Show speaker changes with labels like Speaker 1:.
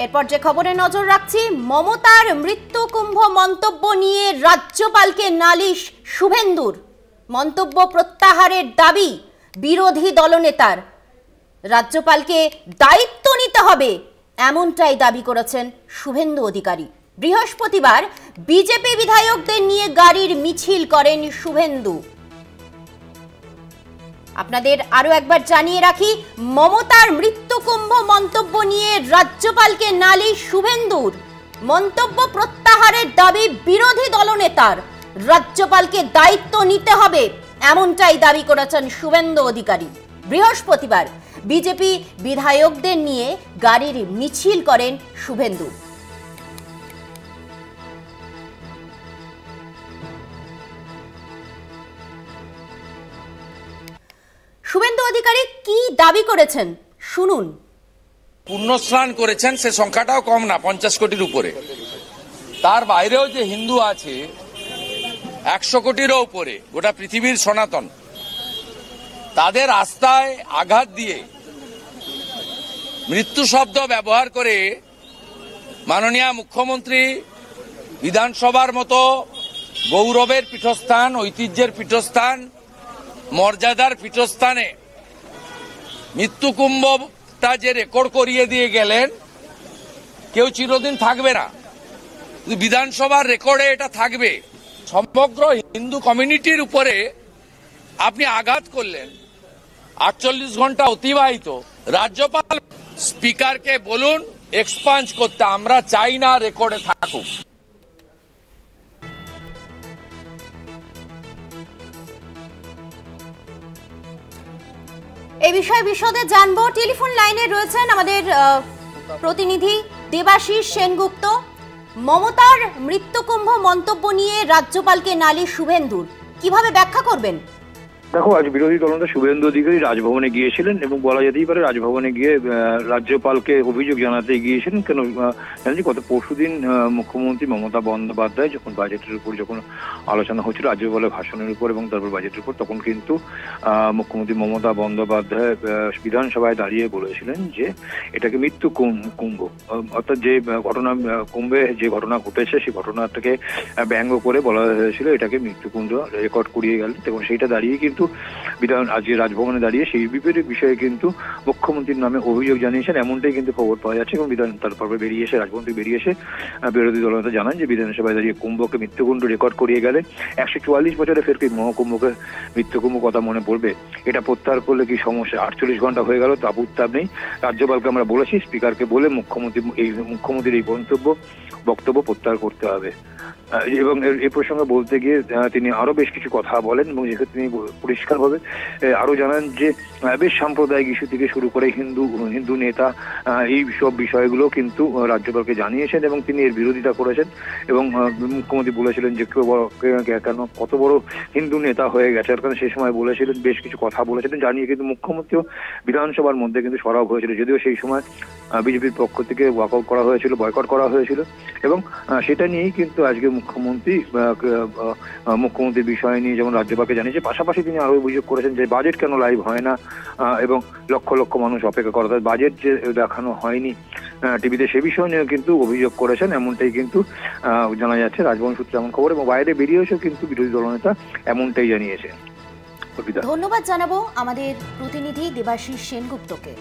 Speaker 1: এরপর যে খবরে নজর রাখছি, মমতার মৃত্যু কুম্ভ মন্তব্য নিয়ে রাজ্যপালকে নালিশ শুভেন্দুর। মন্তব্য প্রত্যাহারের দাবি বিরোধী দলনেতার। রাজ্যপালকে দায়িত্ব নিতে হবে এমনটাই দাবি করেছেন শুভেন্দু অধিকারী। বৃহস্পতিবার বিজেপি বিধায়কদের নিয়ে গাড়ির মিছিল করেন শুভেন্দু। আপনাদের আরো একবার জানিয়ে রাখি, মমতার মৃত্যুকুম্ভ মন্তব্য নিয়ে রাজ্যপালকে নালিশ শুভেন্দুর। মন্তব্য প্রত্যাহারের দাবি বিরোধী দলনেতার। রাজ্যপালকে দায়িত্ব নিতে হবে এমনটাই দাবি করেছেন শুভেন্দু অধিকারী। বৃহস্পতিবার বিজেপি বিধায়কদের নিয়ে গাড়ির মিছিল করেন শুভেন্দু। শুভেন্দু অধিকারী কি দাবি করেছেন শুনুন।
Speaker 2: পুণ্যস্নান করেছেন, সে সংখ্যাটাও কম না, 50 কোটির উপরে। তার বাইরেও যে হিন্দু আছে 100 কোটিরও উপরে, গোটা পৃথিবীর সনাতন, তাদের আস্থায় আঘাত দিয়ে মৃত্যু শব্দ ব্যবহার করে মাননীয় মুখ্যমন্ত্রী বিধানসভার মতো গৌরবের পীঠস্থান, ঐতিহ্যের পীঠস্থান, মর্যাদার পীঠস্থানে মৃত্যুকুম্ভটা যে রেকর্ড করিয়ে দিয়ে গেলেন, কেউ চিরদিন থাকবে না, বিধানসভার রেকর্ডে এটা থাকবে। সমগ্র হিন্দু কমিউনিটির উপরে আপনি আঘাত করলেন। 48 ঘন্টা অতিবাহিত, রাজ্যপাল স্পিকারকে বলুন এক্সপাঞ্জ করতে, আমরা চাই না রেকর্ডে থাকুক।
Speaker 1: এই বিষয়ে বিশদে জানবো। টেলিফোন লাইনে রয়েছেন আমাদের প্রতিনিধি দেবাশিস সেনগুপ্ত। মমতার মৃত্যুকুম্ভ মন্তব্য নিয়ে রাজ্যপালকে নালিশ শুভেন্দুর, কিভাবে ব্যাখ্যা করবেন?
Speaker 3: দেখো, আজ বিরোধী দলনেতা শুভেন্দু অধিকারী রাজভবনে গিয়েছিলেন এবং বলা যেতেই পারে রাজভবনে গিয়ে রাজ্যপালকে অভিযোগ জানাতে গিয়েছিলেন। কেন জানি গত পরশুদিন মুখ্যমন্ত্রী মমতা বন্দ্যোপাধ্যায় যখন বাজেটের উপর আলোচনা হচ্ছিল, রাজ্যপালের ভাষণের উপর এবং তারপর বাজেটের উপর, তখন কিন্তু মুখ্যমন্ত্রী মমতা বন্দ্যোপাধ্যায় বিধানসভায় দাঁড়িয়ে বলেছিলেন যে এটাকে মৃত্যু কুম্ভ, অর্থাৎ যে ঘটনা কুম্ভে যে ঘটনা ঘটেছে সেই ঘটনাটাকে ব্যঙ্গ করে বলা হয়েছিল এটাকে মৃত্যুকুম্ভ রেকর্ড করিয়ে গেলেন। এবং সেইটা দাঁড়িয়ে কিন্তু আজকে রাজভবনে দাঁড়িয়ে সেই বিষয়ে কিন্তু মুখ্যমন্ত্রীর নামে অভিযোগ জানিয়েছেন, এমনটাই কিন্তু খবর পাওয়া যাচ্ছে। এবং তারপরে বেরিয়ে এসে রাজভবন থেকে বেরিয়ে এসে বিরোধী দলনেতা জানান যে বিধানসভায় দাঁড়িয়ে কুম্ভকে মৃত্যুকুম্ভ রেকর্ড করিয়ে গেলে 144 বছরে ফের কি মহাকুম্ভকে মৃত্যুকুম্ভ কথা মনে পড়বে? এটা প্রত্যাহার করলে কি সমস্যা? 48 ঘন্টা হয়ে গেল, তাপ উত্তাপ নেই। রাজ্যপালকে আমরা বলেছি স্পিকারকে বলে মুখ্যমন্ত্রীর এই বক্তব্য প্রত্যাহার করতে হবে। এবং এই প্রসঙ্গে বলতে গিয়ে তিনি আরো বেশ কিছু কথা বলেন এবং যেহেতু তিনি পরিষ্কারভাবে আরো জানান যে বেশ সাম্প্রদায়িক ইস্যু থেকে শুরু করে হিন্দু নেতা এই সব বিষয়গুলো কিন্তু রাজ্যপালকে জানিয়েছেন এবং তিনি এর বিরোধিতা করেছেন। এবং মুখ্যমন্ত্রী বলেছিলেন যে কেন কত বড় হিন্দু নেতা হয়ে গেছে, কারণ সেই সময় বলেছিলেন, বেশ কিছু কথা বলেছিলেন জানিয়ে কিন্তু মুখ্যমন্ত্রীও বিধানসভার মধ্যে কিন্তু সরব হয়েছিল। যদিও সেই সময় বিজেপির পক্ষ থেকে ওয়াকআউট করা হয়েছিল, বয়কট করা হয়েছিল। এবং সেটা নিয়েই কিন্তু আজকে মুখ্যমন্ত্রীর বিষয় নিয়ে যেমন রাজ্যপালকে জানিয়েছে, পাশাপাশি তিনি আরো অভিযোগ করেছেন যে বাজেট কেন লাইভ হয় না এবং লক্ষ লক্ষ মানুষ অপেক্ষা করে, বাজেট যে দেখানো হয়নি টিভিতে, সে বিষয় নিয়ে কিন্তু অভিযোগ করেছেন। এমনটাই কিন্তু জানা যাচ্ছে রাজভবন সূত্রে এমন খবর, এবং বাইরে বেরিয়ে এসেও কিন্তু বিরোধী দলনেতা এমনটাই জানিয়েছেন।
Speaker 1: ধন্যবাদ জানাবো আমাদের প্রতিনিধি দেবাশিস সেনগুপ্তকে।